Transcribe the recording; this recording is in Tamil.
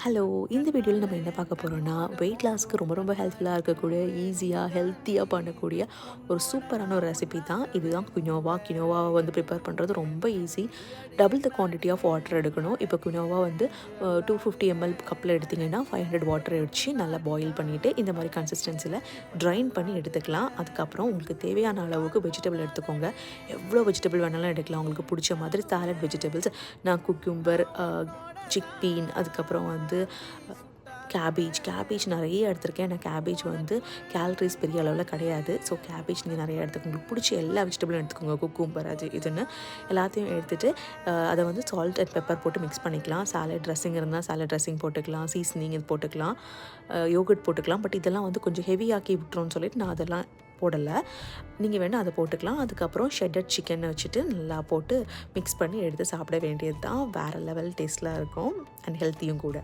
ஹலோ! இந்த வீடியோல நம்ம என்ன பார்க்க போறோம்னா, வெயிட் லாஸ்க்கு ரொம்ப ஹெல்ப்ஃபுல்லா இருக்கக்கூடிய, ஈஸியா, ஹெல்த்தியா பண்ணக்கூடிய ஒரு சூப்பரான ஒரு ரெசிபி தான். இதுதான் குயினோவா. குயினோவாவ வந்து ப்ரிப்பேர் பண்ணுறது ரொம்ப easy. Double the quantity of water எடுக்கணும். இப்போ குயினோவா வந்து 250 ml கப்பில் எடுத்தீங்கன்னா, 500 வாட்டர் வச்சு நல்லா பாயில் பண்ணிவிட்டு, இந்த மாதிரி கன்சிஸ்டன்சில ட்ரைன் பண்ணி எடுத்துக்கலாம். அதுக்கப்புறம் உங்களுக்கு தேவையான அளவுக்கு வெஜிடபிள் எடுத்துக்கோங்க. எவ்வளோ வெஜிடபிள் வேணாலும் எடுக்கலாம். உங்களுக்கு பிடிச்ச மாதிரி சாலட் வெஜிடபிள்ஸ். நான் குக்கும்பர், சிக்பீன், அதுக்கப்புறம் வந்து கேபேஜ் நிறைய எடுத்திருக்கேன். ஏன்னா கேபேஜ் வந்து கேலரிஸ் பெரிய அளவில் கிடையாது. ஸோ கேபேஜ் நீங்கள் நிறைய எடுத்துக்கோங்க. உங்களுக்கு பிடிச்ச எல்லா வெஜிடபிளும் எடுத்துக்கோங்க. குக்கும்பர் அது இதுன்னு எல்லாத்தையும் எடுத்துகிட்டு அதை வந்து சால்ட் அண்ட் பெப்பர் போட்டு மிக்ஸ் பண்ணிக்கலாம். சாலட் ட்ரெஸ்ஸிங் இருந்தால் சாலட் ட்ரெஸ்ஸிங் போட்டுக்கலாம். சீசனிங் இது போட்டுக்கலாம். யோகர்ட் போட்டுக்கலாம். பட் இதெல்லாம் வந்து கொஞ்சம் ஹெவியாக்கி விட்டுருன்னு சொல்லிட்டு நான் அதெல்லாம் போடலை. நீங்கள் வேணால் அதை போட்டுக்கலாம். அதுக்கப்புறம் ஷெட்டட் சிக்கனை வச்சுட்டு நல்லா போட்டு மிக்ஸ் பண்ணி எடுத்து சாப்பிட வேண்டியது தான். வேறு லெவல் டேஸ்ட்டில் இருக்கும் அண்ட் ஹெல்த்தியும் கூட.